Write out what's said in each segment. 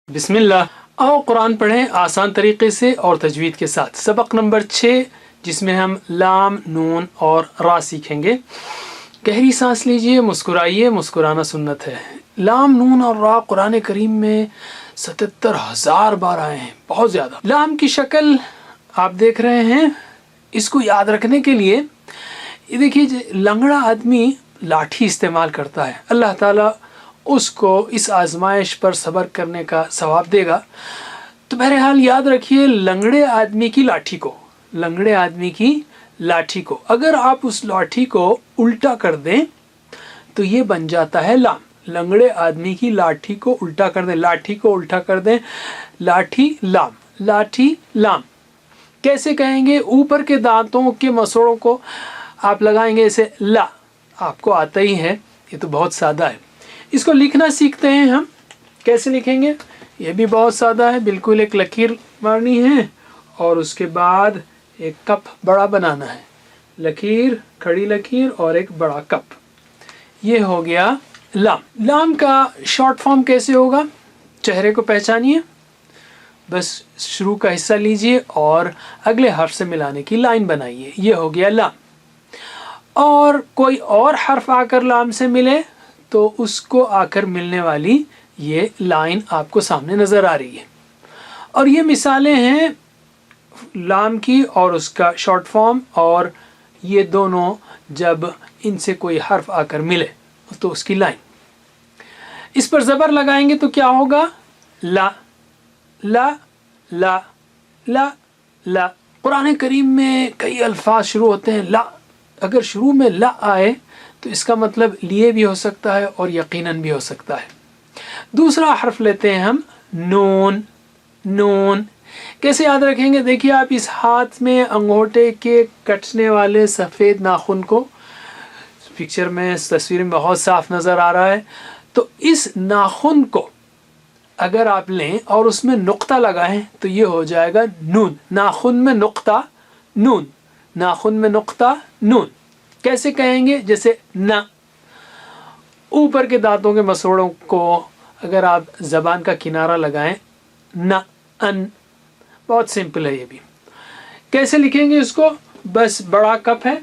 بسم اللہ. آؤ قرآن پڑھیں آسان طریقے سے اور تجوید کے ساتھ. سبق نمبر 6 جس میں ہم لام، نون اور را سیکھیں گے. گہری سانس لیجئے، مسکرائیے، مسکرانا سنت ہے. لام، نون اور را قرآن کریم میں 77,000 بار آئے ہیں، بہت زیادہ. لام کی شکل آپ دیکھ رہے ہیں. اس کو یاد رکھنے کے لیے یہ دیکھیے، لنگڑا آدمی لاٹھی استعمال کرتا ہے، اللہ تعالیٰ اس کو اس آزمائش پر صبر کرنے کا ثواب دے گا. تو بہرحال یاد رکھیے، لنگڑے آدمی کی لاٹھی کو اگر آپ اس لاٹھی کو الٹا کر دیں تو یہ بن جاتا ہے لام. لنگڑے آدمی کی لاٹھی کو الٹا کر دیں، لاٹھی کو الٹا کر دیں، لاٹھی لام، لاٹھی لام. کیسے کہیں گے؟ اوپر کے دانتوں کے مسوڑوں کو آپ لگائیں گے ایسے لا. آپ کو آتا ہی ہے، یہ تو بہت سادہ ہے. اس کو لکھنا سیکھتے ہیں ہم. کیسے لکھیں گے؟ یہ بھی بہت سادہ ہے. بالکل ایک لکیر مارنی ہے اور اس کے بعد ایک کپ بڑا بنانا ہے. لکیر، کھڑی لکیر اور ایک بڑا کپ. یہ ہو گیا لام. لام کا شارٹ فارم کیسے ہوگا؟ چہرے کو پہچانیے، بس شروع کا حصہ لیجئے اور اگلے حرف سے ملانے کی لائن بنائیے. یہ ہو گیا لام. اور کوئی اور حرف آ کر لام سے ملے تو اس کو آ کر ملنے والی یہ لائن آپ کو سامنے نظر آ رہی ہے. اور یہ مثالیں ہیں لام کی اور اس کا شارٹ فارم. اور یہ دونوں جب ان سے کوئی حرف آ کر ملے تو اس کی لائن. اس پر زبر لگائیں گے تو کیا ہوگا؟ لا لا لا لا لا. قرآن کریم میں کئی الفاظ شروع ہوتے ہیں لا. اگر شروع میں لا آئے تو اس کا مطلب لیے بھی ہو سکتا ہے اور یقیناً بھی ہو سکتا ہے. دوسرا حرف لیتے ہیں ہم نون. نون کیسے یاد رکھیں گے؟ دیکھیے، آپ اس ہاتھ میں انگوٹھے کے کٹنے والے سفید ناخن کو، پکچر میں تصویر میں بہت صاف نظر آ رہا ہے، تو اس ناخن کو اگر آپ لیں اور اس میں نقطہ لگائیں تو یہ ہو جائے گا نون. ناخن میں نقطہ نون، ناخن میں نقطہ نون. کیسے کہیں گے؟ جیسے نہ. اوپر کے دانتوں کے مسوڑوں کو اگر آپ زبان کا کنارہ لگائیں، نہ ان. بہت سمپل ہے یہ بھی. کیسے لکھیں گے اس کو؟ بس بڑا کپ ہے،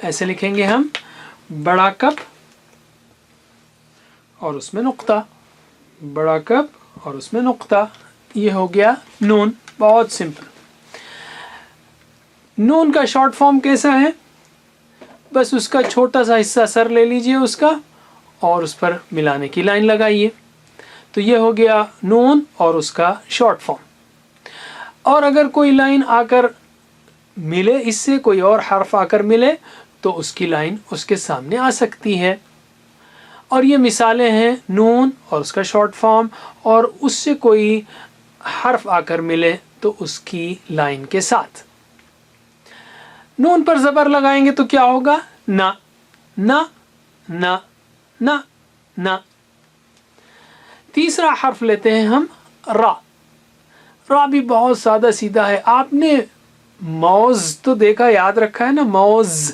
ایسے لکھیں گے ہم، بڑا کپ اور اس میں نقطہ، بڑا کپ اور اس میں نقطہ. یہ ہو گیا نون. بہت سمپل. نون کا شارٹ فارم کیسا ہے؟ بس اس کا چھوٹا سا حصہ سر لے لیجئے اس کا اور اس پر ملانے کی لائن لگائیے. تو یہ ہو گیا نون اور اس کا شارٹ فارم. اور اگر کوئی لائن آ کر ملے، اس سے کوئی اور حرف آ کر ملے تو اس کی لائن اس کے سامنے آ سکتی ہے. اور یہ مثالیں ہیں نون اور اس کا شارٹ فارم، اور اس سے کوئی حرف آ کر ملے تو اس کی لائن کے ساتھ. نون پر زبر لگائیں گے تو کیا ہوگا؟ نہ نہ نہ نہ نہ. تیسرا حرف لیتے ہیں ہم را. را بھی بہت سادہ سیدھا ہے. آپ نے موز تو دیکھا، یاد رکھا ہے نا؟ موز،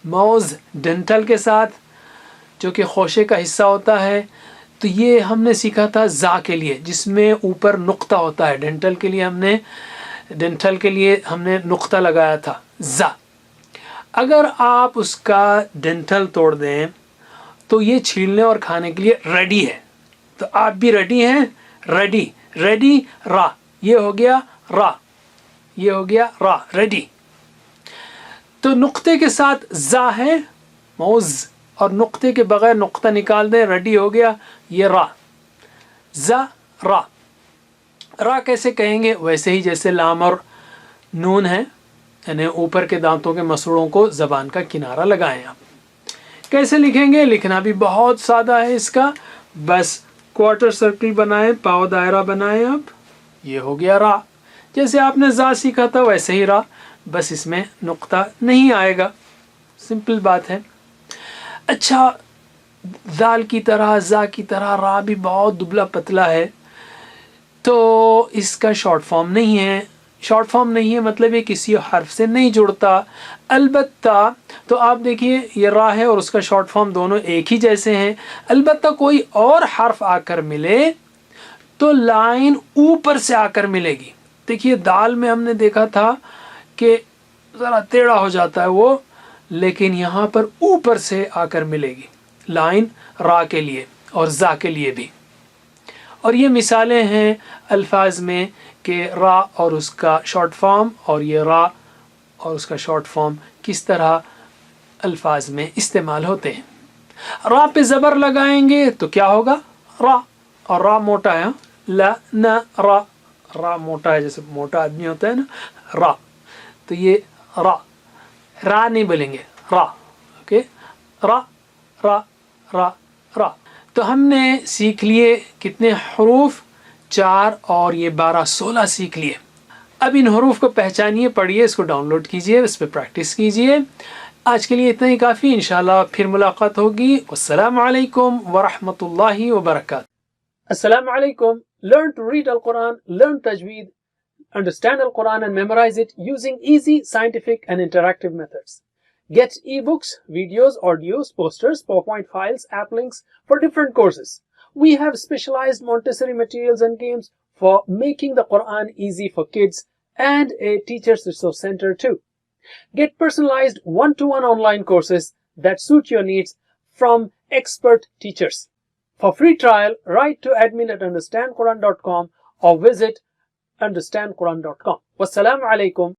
موز ڈینٹل کے ساتھ جو کہ خوشے کا حصہ ہوتا ہے. تو یہ ہم نے سیکھا تھا زا کے لیے، جس میں اوپر نقطہ ہوتا ہے. ڈینٹل کے لیے ہم نے نقطہ لگایا تھا زا. اگر آپ اس کا ڈینٹل توڑ دیں تو یہ چھیلنے اور کھانے کے لیے ریڈی ہے. تو آپ بھی ریڈی ہیں؟ ریڈی ریڈی را. یہ ہو گیا را. یہ ہو گیا را، ریڈی. تو نقطے کے ساتھ زا ہے موز، اور نقطے کے بغیر نقطہ نکال دیں، ریڈی ہو گیا یہ را. زا را. را کیسے کہیں گے؟ ویسے ہی جیسے لام اور نون ہے، یعنی اوپر کے دانتوں کے مسوڑوں کو زبان کا کنارہ لگائیں. آپ کیسے لکھیں گے؟ لکھنا بھی بہت سادہ ہے اس کا. بس کوارٹر سرکل بنائیں، پاؤ دائرہ بنائیں آپ. یہ ہو گیا را. جیسے آپ نے زا سیکھا تھا ویسے ہی را، بس اس میں نقطہ نہیں آئے گا. سمپل بات ہے. اچھا، دال کی طرح، زا کی طرح را بھی بہت دبلا پتلا ہے، تو اس کا شارٹ فارم نہیں ہے. شارٹ فارم نہیں ہے مطلب یہ کسی حرف سے نہیں جڑتا. البتہ تو آپ دیکھیے، یہ را ہے اور اس کا شارٹ فارم دونوں ایک ہی جیسے ہیں. البتہ کوئی اور حرف آ کر ملے تو لائن اوپر سے آ کر ملے گی. دیکھیے دال میں ہم نے دیکھا تھا کہ ذرا ٹیڑھا ہو جاتا ہے وہ، لیکن یہاں پر اوپر سے آ کر ملے گی لائن را کے لیے اور زا کے لیے بھی. اور یہ مثالیں ہیں الفاظ میں کہ را اور اس کا شارٹ فارم اور یہ را اور اس کا شارٹ فارم کس طرح الفاظ میں استعمال ہوتے ہیں. را پہ زبر لگائیں گے تو کیا ہوگا؟ را. اور را موٹا ہے، لا نا را، را موٹا ہے جیسے موٹا آدمی ہوتا ہے نا، را. تو یہ را را نہیں بولیں گے، را. اوکے، را را را را. تو ہم نے سیکھ لیے کتنے حروف؟ 4 اور یہ 12 16 سیکھ لیے. اب ان حروف کو پہچانیے، پڑھیے، اس کو ڈاؤن لوڈ کیجیے، اس پہ پریکٹس کیجیے. آج کے لیے اتنا ہی کافی، انشاءاللہ پھر ملاقات ہوگی. السلام علیکم ورحمۃ اللہ وبرکاتہ. السلام علیکم. Learn to read Al-Quran, learn Tajweed, understand Al-Quran and memorize it using easy, scientific and interactive methods. Get ebooks, videos, audios, posters, PowerPoint files, app links for different courses. We have specialized Montessori materials and games for making the Quran easy for kids and a teacher's resource center too. Get personalized one-to-one online courses that suit your needs from expert teachers. For free trial, write to admin@understandquran.com or visit understandquran.com. Wassalamu alaikum